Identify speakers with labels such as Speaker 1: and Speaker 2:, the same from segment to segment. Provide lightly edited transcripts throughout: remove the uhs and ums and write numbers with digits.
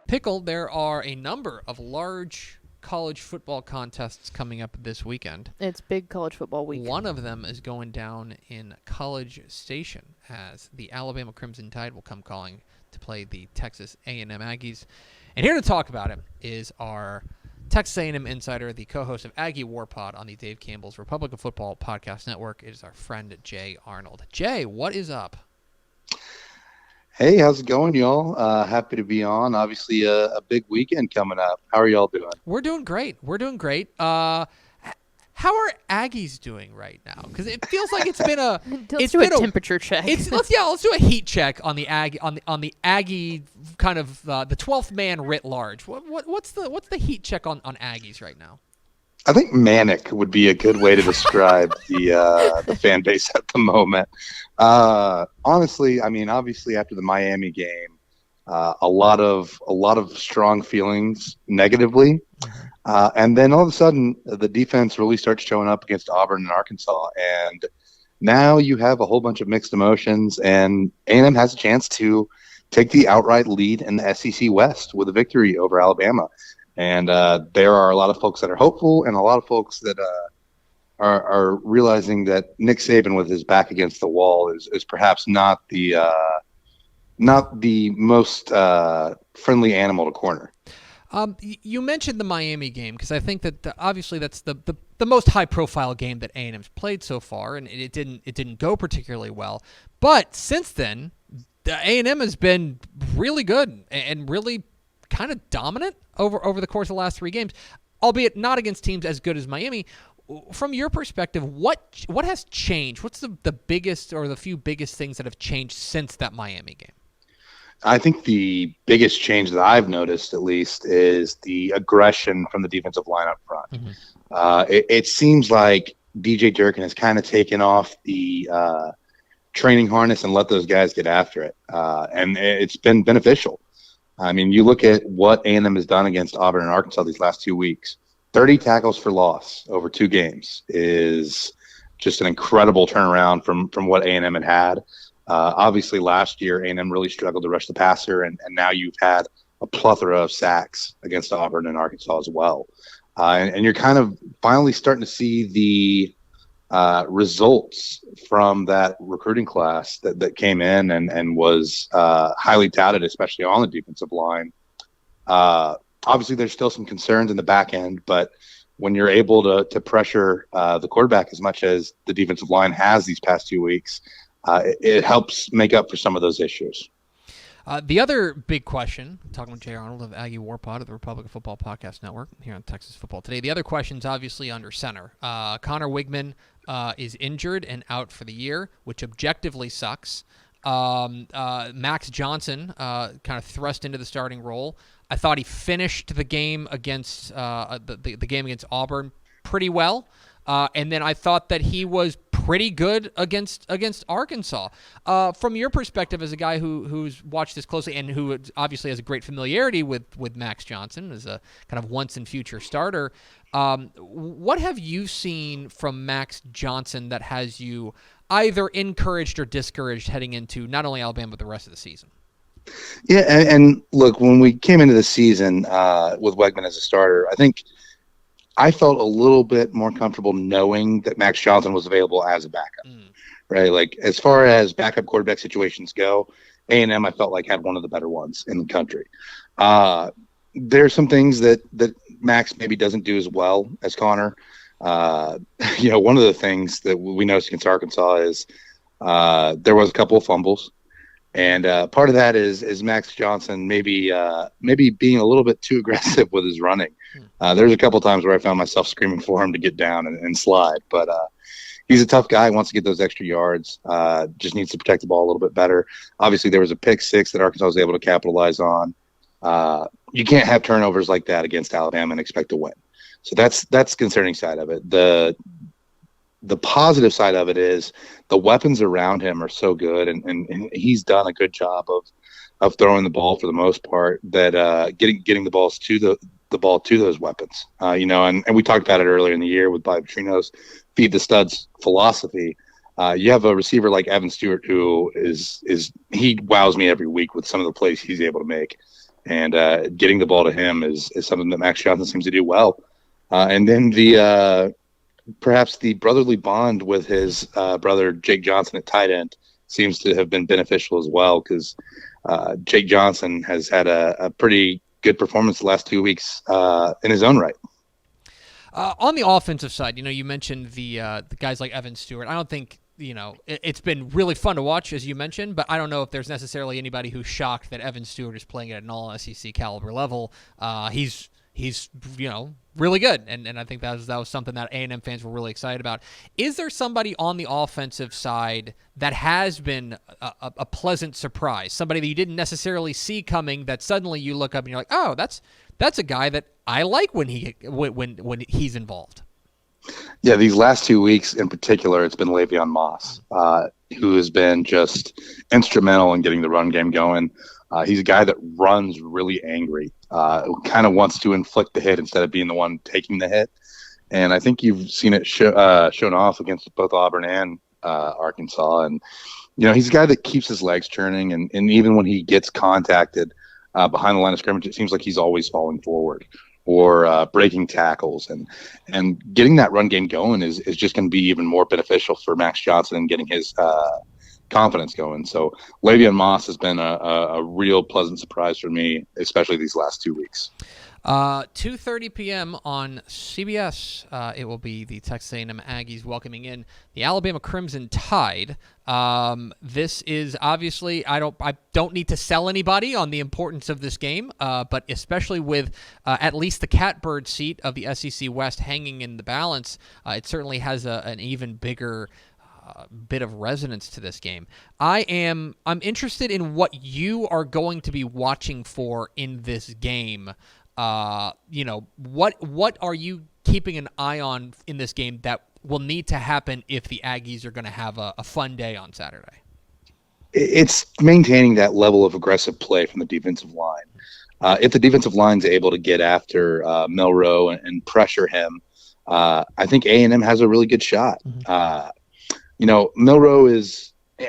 Speaker 1: Pickle, there are a number of large college football contests coming up this weekend.
Speaker 2: It's big college football week.
Speaker 1: One of them is going down in College Station as the Alabama Crimson Tide will come calling to play the Texas A&M Aggies. And here to talk about it is our Texas A&M insider, the co-host of Aggie War Pod on the Dave Campbell's Republic of Football Podcast Network. It is our friend Jay Arnold. Jay, what is up?
Speaker 3: Hey, how's it going, y'all? Happy to be on. Obviously, a big weekend coming up. How are y'all doing?
Speaker 1: We're doing great. How are Aggies doing right now? Because it feels like it's been a
Speaker 2: Let's do a temperature check.
Speaker 1: Let's do a heat check on the Aggie kind of the 12th man writ large. What's the heat check on Aggies right now?
Speaker 3: I think manic would be a good way to describe the fan base at the moment. Honestly, I mean, obviously after the Miami game, a lot of strong feelings negatively. And then all of a sudden, the defense really starts showing up against Auburn and Arkansas. And now you have a whole bunch of mixed emotions, and A&M has a chance to take the outright lead in the SEC West with a victory over Alabama. And there are a lot of folks that are hopeful and a lot of folks that are realizing that Nick Saban with his back against the wall is perhaps not the most friendly animal to corner.
Speaker 1: You mentioned the Miami game because I think that obviously that's the most high-profile game that A&M's played so far, and it didn't go particularly well. But since then, A&M has been really good and really kind of dominant over the course of the last three games, albeit not against teams as good as Miami. From your perspective, what has changed? What's the biggest or the few biggest things that have changed since that Miami game?
Speaker 3: I think the biggest change that I've noticed, at least, is the aggression from the defensive line up front. Mm-hmm. It seems like DJ Durkin has kind of taken off the training harness and let those guys get after it, and it's been beneficial. I mean, you look at what A&M has done against Auburn and Arkansas these last 2 weeks. 30 tackles for loss over 2 games is just an incredible turnaround from what A&M had. Obviously, last year, A&M really struggled to rush the passer, and now you've had a plethora of sacks against Auburn and Arkansas as well. And you're kind of finally starting to see the results from that recruiting class that came in and was highly touted, especially on the defensive line. Obviously, there's still some concerns in the back end, but when you're able to pressure the quarterback as much as the defensive line has these past 2 weeks, it helps make up for some of those issues.
Speaker 1: The other big question, talking with Jay Arnold of Aggie War Pod of the Republic of Football Podcast Network here on Texas Football Today. The other question is obviously under center. Connor Wigman is injured and out for the year, which objectively sucks. Max Johnson kind of thrust into the starting role. I thought he finished the game against the game against Auburn pretty well. And then I thought that he was pretty good against Arkansas. From your perspective as a guy who's watched this closely and who obviously has a great familiarity with Max Johnson as a kind of once and future starter, what have you seen from Max Johnson that has you either encouraged or discouraged heading into not only Alabama but the rest of the season?
Speaker 3: Yeah, and look, when we came into the season with Wegman as a starter, I think I felt a little bit more comfortable knowing that Max Johnson was available as a backup, right? Like as far as backup quarterback situations go, A&M I felt like had one of the better ones in the country. There's some things that Max maybe doesn't do as well as Connor. One of the things that we noticed against Arkansas is there was a couple of fumbles. And part of that is Max Johnson maybe being a little bit too aggressive with his running. There's a couple times where I found myself screaming for him to get down and slide. But he's a tough guy, wants to get those extra yards, just needs to protect the ball a little bit better. Obviously, there was a pick six that Arkansas was able to capitalize on. You can't have turnovers like that against Alabama and expect to win. So that's the concerning side of it. The positive side of it is the weapons around him are so good, and he's done a good job of throwing the ball for the most part. That getting the balls to the ball to those weapons, and we talked about it earlier in the year with Bobby Petrino's feed the studs philosophy. You have a receiver like Evan Stewart who he wows me every week with some of the plays he's able to make, and getting the ball to him is something that Max Johnson seems to do well. And then perhaps the brotherly bond with his brother Jake Johnson at tight end seems to have been beneficial as well, because Jake Johnson has had a pretty good performance the last 2 weeks in his own right.
Speaker 1: On the offensive side, you mentioned the guys like Evan Stewart. I don't think, it's been really fun to watch, as you mentioned, but I don't know if there's necessarily anybody who's shocked that Evan Stewart is playing at an all-SEC caliber level. He's really good, and I think that was something that A&M fans were really excited about. Is there somebody on the offensive side that has been a pleasant surprise, somebody that you didn't necessarily see coming, that suddenly you look up and you're like, oh, that's a guy that I like when he's involved?
Speaker 3: Yeah, these last 2 weeks in particular, it's been Le'Veon Moss, who has been just instrumental in getting the run game going. He's a guy that runs really angry, kind of wants to inflict the hit instead of being the one taking the hit. And I think you've seen it shown off against both Auburn and Arkansas. And, he's a guy that keeps his legs turning. And even when he gets contacted behind the line of scrimmage, it seems like he's always falling forward or breaking tackles. And getting that run game going is just going to be even more beneficial for Max Johnson and getting his confidence going. So Le'Veon Moss has been a real pleasant surprise for me, especially these last 2 weeks.
Speaker 1: 2:30 p.m. on CBS. It will be the Texas A&M Aggies welcoming in the Alabama Crimson Tide. This is obviously, I don't need to sell anybody on the importance of this game, but especially with at least the catbird seat of the SEC West hanging in the balance, it certainly has an even bigger bit of resonance to this game. I'm interested in what you are going to be watching for in this game. What are you keeping an eye on in this game that will need to happen if the Aggies are going to have a fun day on Saturday?
Speaker 3: It's maintaining that level of aggressive play from the defensive line. If the defensive line's able to get after Milroe and pressure him, I think A&M has a really good shot.
Speaker 1: Mm-hmm.
Speaker 3: Milroe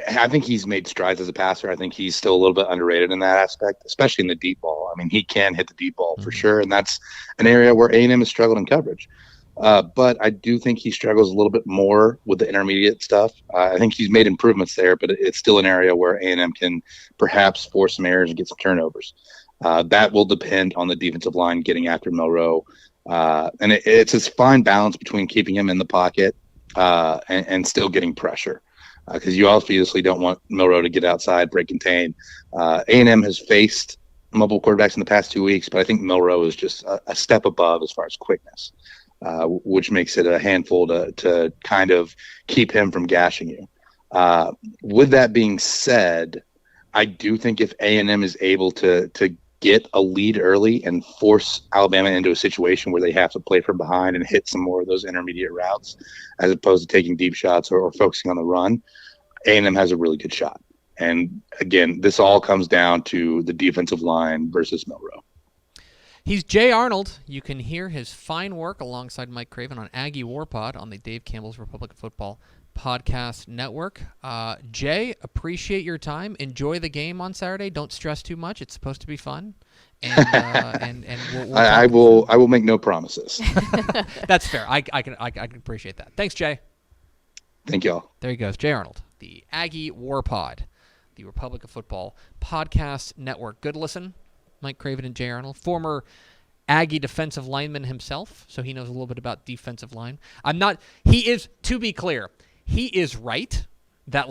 Speaker 3: I think he's made strides as a passer. I think he's still a little bit underrated in that aspect, especially in the deep ball. I mean, he can hit the deep ball for sure, and that's an area where A&M has struggled in coverage. But I do think he struggles a little bit more with the intermediate stuff. I think he's made improvements there, but it's still an area where A&M can perhaps force some errors and get some turnovers. That will depend on the defensive line getting after Milroe. And it's this fine balance between keeping him in the pocket and still getting pressure. Because you obviously don't want Milroe to get outside, break contain. A&M has faced mobile quarterbacks in the past 2 weeks, but I think Milroe is just a step above as far as quickness, which makes it a handful to kind of keep him from gashing you. With that being said, I do think if A&M is able to get a lead early and force Alabama into a situation where they have to play from behind and hit some more of those intermediate routes, as opposed to taking deep shots or focusing on the run, A&M has a really good shot. And again, this all comes down to the defensive line versus Milroe.
Speaker 1: He's Jay Arnold. You can hear his fine work alongside Mike Craven on Aggie Warpod on the Dave Campbell's Republic of Football Podcast Network. Jay, appreciate your time. Enjoy the game on Saturday. Don't stress too much. It's supposed to be fun. And we'll
Speaker 3: I will make no promises.
Speaker 1: That's fair. I can appreciate that. Thanks, Jay.
Speaker 3: Thank y'all.
Speaker 1: There he goes, Jay Arnold, the Aggie Warpod, the Republic of Football Podcast Network. Good listen, Mike Craven and Jay Arnold, former Aggie defensive lineman himself, so he knows a little bit about defensive line. He is, to be clear, he is right that,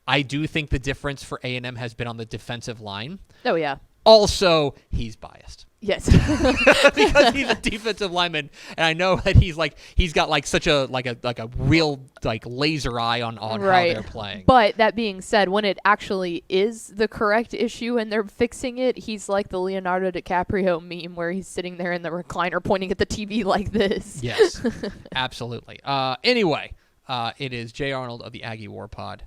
Speaker 1: I do think the difference for A&M has been on the defensive line.
Speaker 2: Oh, yeah.
Speaker 1: Also, he's biased.
Speaker 2: Yes.
Speaker 1: Because he's a defensive lineman, and I know that he's got such a real laser eye on
Speaker 2: right.
Speaker 1: how they're playing.
Speaker 2: But that being said, when it actually is the correct issue and they're fixing it, he's like the Leonardo DiCaprio meme where he's sitting there in the recliner pointing at the TV like this.
Speaker 1: Yes, absolutely. Anyway, it is Jay Arnold of the Aggie War Pod.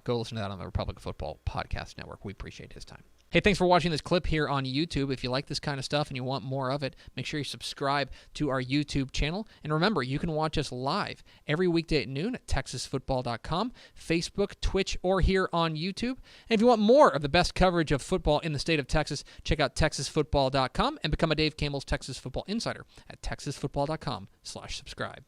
Speaker 1: Go listen to that on the Republic of Football Podcast Network. We appreciate his time. Hey, thanks for watching this clip here on YouTube. If you like this kind of stuff and you want more of it, make sure you subscribe to our YouTube channel. And remember, you can watch us live every weekday at noon at TexasFootball.com, Facebook, Twitch, or here on YouTube. And if you want more of the best coverage of football in the state of Texas, check out TexasFootball.com and become a Dave Campbell's Texas Football Insider at TexasFootball.com/subscribe.